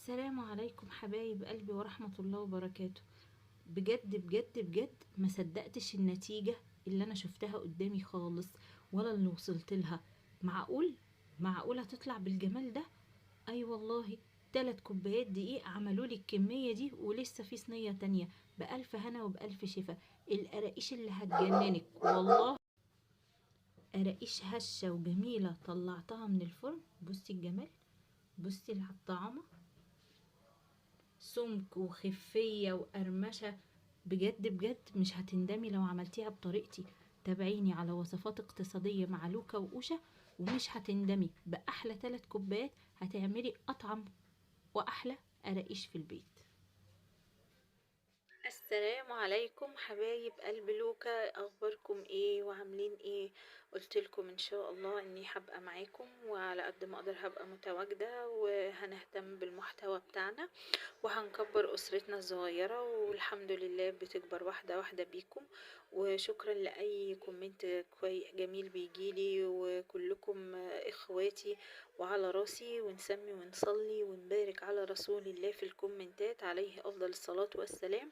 السلام عليكم حبايب قلبي ورحمة الله وبركاته. بجد بجد بجد ما صدقتش النتيجة اللي انا شفتها قدامي خالص، ولا اللي وصلت لها. معقول؟ معقول هتطلع بالجمال ده؟ اي والله. 3 كوبايات دقيق عملوا لي الكمية دي، ولسه في صينية تانية. بألف هنا وبألف شفا. القراقيش اللي هتجننك والله. قراقيش هشة وجميلة طلعتها من الفرن. بصي الجمال، بصي على الطعامة، سمك وخفية وقرمشة. بجد بجد مش هتندمي لو عملتيها بطريقتي. تابعيني على وصفات اقتصادية مع لوكا وأوشا، ومش هتندمي. بأحلى 3 كوبايات هتعملي أطعم وأحلى قراقيش في البيت. السلام عليكم حبايب قلب لوكا، اخباركم ايه وعاملين ايه؟ قلت لكم ان شاء الله اني هبقى معاكم، وعلى قد ما اقدر هبقى متواجده، وهنهتم بالمحتوى بتاعنا، وهنكبر اسرتنا الصغيره، والحمد لله بتكبر واحده واحده بيكم. وشكرا لاي كومنت جميل بيجيلي، وكلكم اخواتي وعلى راسي، ونسمي ونصلي ونبارك على رسول الله في الكومنتات عليه افضل الصلاه والسلام.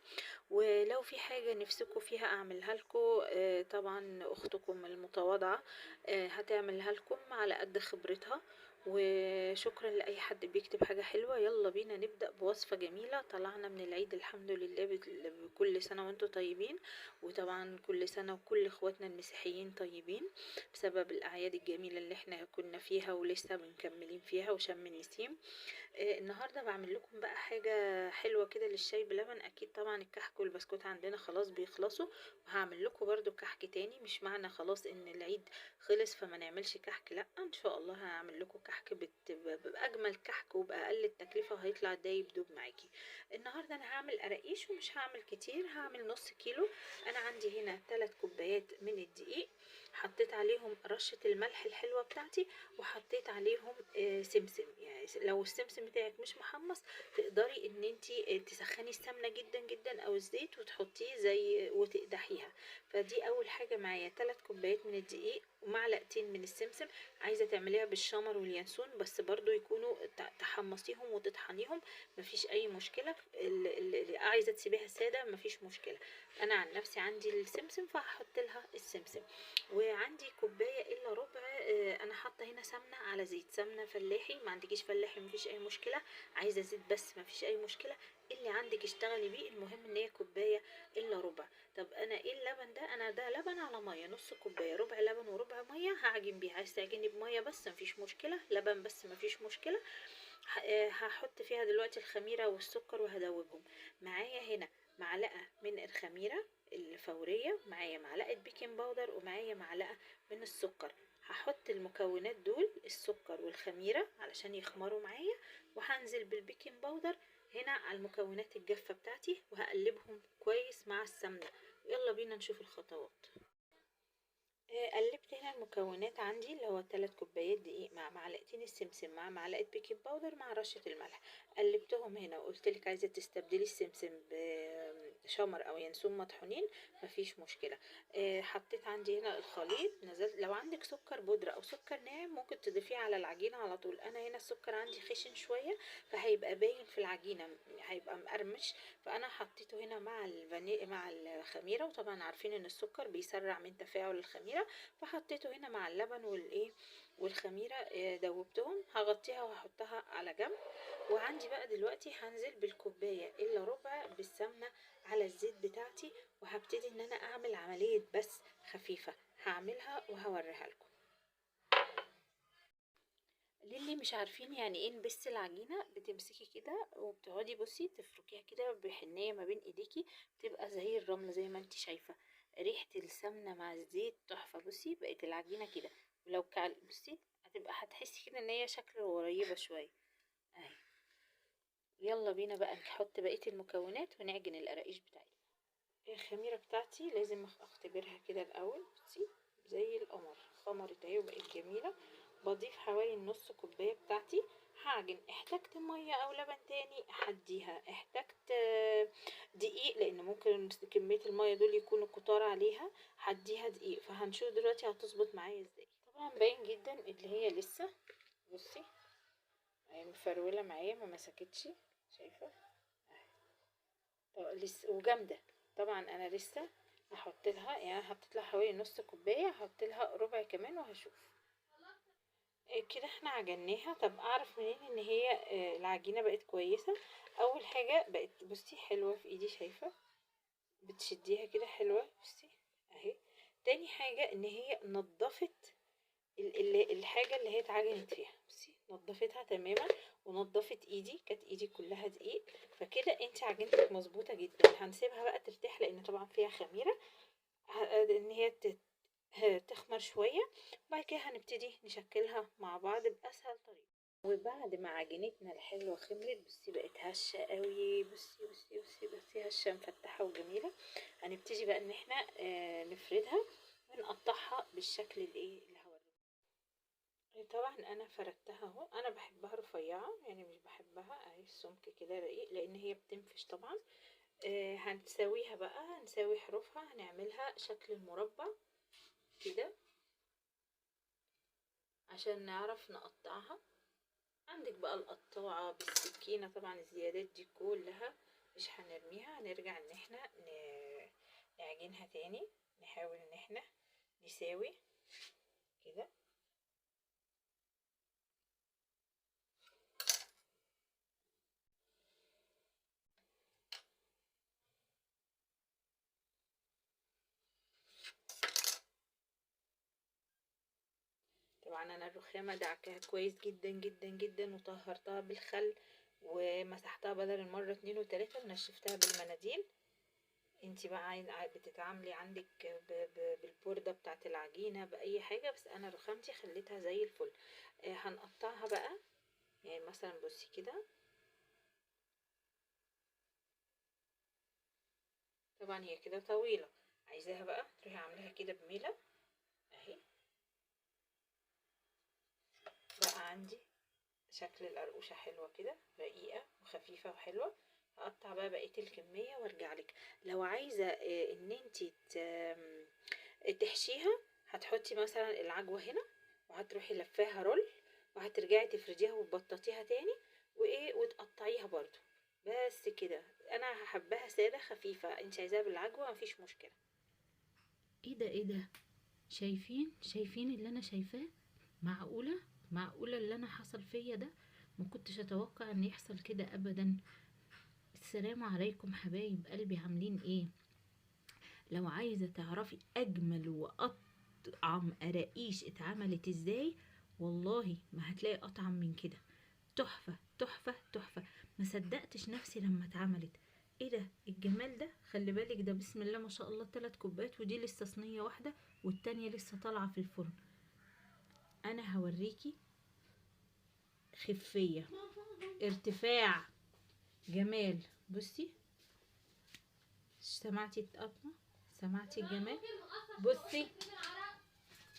ولو في حاجة نفسكم فيها اعملها لكم، طبعا اختكم المتواضعة هتعملها لكم على قد خبرتها. وشكرا لأي حد بيكتب حاجة حلوة. يلا بينا نبدأ بوصفة جميلة. طلعنا من العيد الحمد لله بكل سنة وانتم طيبين، وطبعا كل سنة وكل اخواتنا المسيحيين طيبين، بسبب الأعياد الجميلة اللي احنا كنا فيها ولسه مكملين فيها وشم النسيم. النهارده بعمل لكم بقى حاجه حلوه كده للشاي بلبن. اكيد طبعا الكحك والبسكوت عندنا خلاص بيخلصوا، وهعمل لكم برضو كحك تاني. مش معنى خلاص ان العيد خلص فما نعملش كحك، لا ان شاء الله هعمل لكم كحك باجمل كحك وباقل التكلفه، وهيطلع دايب دوب معاكي. النهارده انا هعمل قراقيش ومش هعمل كتير، هعمل نص كيلو. انا عندي هنا 3 كوبايات من الدقيق، حطيت عليهم رشة الملح الحلوة بتاعتي، وحطيت عليهم سمسم. يعني لو السمسم بتاعك مش محمص، تقدري ان انتي تسخني السمنة جدا جدا او الزيت وتحطيه زي وتقدحيها. فدي اول حاجة معايا 3 كوبايات من الدقيق ومعلقتين من السمسم. عايزة تعمليها بالشمر واليانسون بس برضو يكونوا تحمصيهم وتطحنيهم، مفيش اي مشكلة. اللي عايزة تسيبيها سادة مفيش مشكلة. انا عن نفسي عندي السمسم فهحط لها السمسم. وعندي كوبايه الا ربع، انا حاطه هنا سمنه على زيت، سمنه فلاحي. ما عندكيش فلاحي مفيش اي مشكله، عايزه زيت بس مفيش اي مشكله. اللي عندك اشتغلي بيه، المهم ان هي كوبايه الا ربع. طب انا ايه اللبن ده؟ انا ده لبن على ميه، نص كوبايه، ربع لبن وربع ميه هعجن بيه. عايز تعجني بميه بس مفيش مشكله، لبن بس مفيش مشكله. هحط فيها دلوقتي الخميره والسكر وهدوبهم. معايا هنا معلقه من الخميره الفورية، معايا معلقة بيكنج باودر، ومعايا معلقة من السكر. هحط المكونات دول السكر والخميرة علشان يخمروا معايا، وهنزل بالبيكنج باودر هنا على المكونات الجافة بتاعتي، وهقلبهم كويس مع السمنة. يلا بينا نشوف الخطوات. قلبت هنا المكونات عندي، اللي هو 3 كوبايات دقيق مع معلقتين السمسم مع معلقة بيكنج باودر مع رشة الملح. قلبتهم هنا، وقلت لك عايزة تستبدلي السمسم بشمر او ينسون مطحونين مفيش مشكلة. حطيت عندي هنا الخليط، نزلت. لو عندك سكر بودرة او سكر ناعم ممكن تضيفيه على العجينة على طول. انا هنا السكر عندي خشن شوية، فهيبقى باين في العجينة، هيبقى مقرمش. فانا حطيته هنا مع مع الخميرة، وطبعا عارفين ان السكر بيسرع من تفاعل الخميرة، فحطيته هنا مع اللبن والخميرة. دوبتهم. هغطيها وهحطها على جنب. وعندي بقى دلوقتي هنزل بالكوباية الا ربع بالسمنة على الزيت بتاعتي، وهبتدي ان انا اعمل عملية بس خفيفة، هعملها وهوريها لكم. للي مش عارفين يعني ايه نبس العجينة، بتمسكي كده وبتقعدي بصي تفركيها كده بحنية ما بين ايديكي، بتبقى زي الرمل زي ما انت شايفة. ريحة السمنة مع الزيت تحفة. بصي بقت العجينة كده، ولو بصي هتحسي كده ان هي شكل قريبة شوية اهي. يلا بينا بقى نحط بقية المكونات ونعجن القراقيش بتاعتنا. الخميرة بتاعتي لازم اختبرها كده الاول. بصي زي القمر، خمرت اهي وبقت جميلة. بضيف حوالي النص كوباية بتاعتي. هعجن. احتجت مية او لبن تاني هديها، احتجت دقيق لان ممكن كمية المية دول يكونوا كتار عليها، هديها دقيق. فهنشوف دلوقتي هتظبط معايا ازاي. طبعا باين جدا اللي هي لسه. بصي هي مفرولة معايا ما مسكتش، شايفة لسه وجامدة. طبعا انا لسه هحط لها، يعني هحط لها حوالي نص كوباية، هحط لها ربع كمان وهشوف. كده احنا عجناها. طب اعرف منين ان هي العجينة بقت كويسة؟ اول حاجة بقت بصي حلوة في ايدي، شايفة بتشديها كده حلوة بصي اهي. تاني حاجة ان هي نضفت الحاجة اللي هي اتعجنت فيها، بصي نضفتها تماما، ونضفت ايدي، كانت ايدي كلها دقيق. فكده انت عجنتك مظبوطة جدا. هنسيبها بقى ترتاح لان طبعا فيها خميرة، ان هي تخمر شوية. وبعد كده هنبتدي نشكلها مع بعض بأسهل طريقة. وبعد ما عجينتنا الحلوة خمرت بصي بقت هشة قوي، بصي بصي بصي بصي هشة مفتحة وجميلة. هنبتدي بقى ان احنا نفردها ونقطعها بالشكل اللي هوريه. طبعا انا فردتها اهو، انا بحبها رفيعة يعني مش بحبها اهي السمك كده رقيق لان هي بتنفش طبعا. هنسويها بقى، هنسوي حروفها، هنعملها شكل المربع كده عشان نعرف نقطعها. عندك بقى القطاعة بالسكينة، طبعا الزيادات دي كلها مش هنرميها، هنرجع ان احنا نعجنها تاني. نحاول ان احنا نساوي كده. طبعا انا الرخامة دعكاها كويس جدا جدا جدا، وطهرتها بالخل، ومسحتها بدل المرة 2 و3، ونشفتها بالمناديل. انتي بقى بتتعاملي عندك بالبوردة بتاعت العجينة بأي حاجة، بس انا رخامتي خليتها زي الفل. هنقطعها بقى، يعني مثلا بصي كده. طبعا هي كده طويلة، عايزاها بقى تروحي عاملاها كده بميلة اهي. بقى عندي شكل القرقوشة حلوة كده، رقيقة وخفيفة وحلوة. هقطع بقى بقية الكمية وارجع لك. لو عايزة ان انتي تحشيها، هتحطي مثلا العجوة هنا، وهتروحي لفاها رول، وهترجعي تفرديها وتبططيها تاني وتقطعيها برضو. بس كده. انا هحبها سادة خفيفة، انت عايزاها بالعجوة مفيش مشكلة. ايه ده ايه ده؟ شايفين اللي انا شايفاه؟ معقولة اللي انا حصل فيا ده؟ ما كنتش اتوقع ان يحصل كده ابدا. السلام عليكم حبايب قلبي، عاملين ايه؟ لو عايزة تعرفي اجمل واطعم قراقيش اتعملت ازاي، والله ما هتلاقي اطعم من كده. تحفة تحفة تحفة. ما صدقتش نفسي لما اتعملت. ايه ده الجمال ده؟ خلي بالك ده بسم الله ما شاء الله 3 كوبايات، ودي لسه صينية واحدة والتانية لسه طالعة في الفرن. انا هوريكي خفية، ارتفاع، جمال. بصي، سمعتي القطمة؟ سمعتي الجمال؟ بصي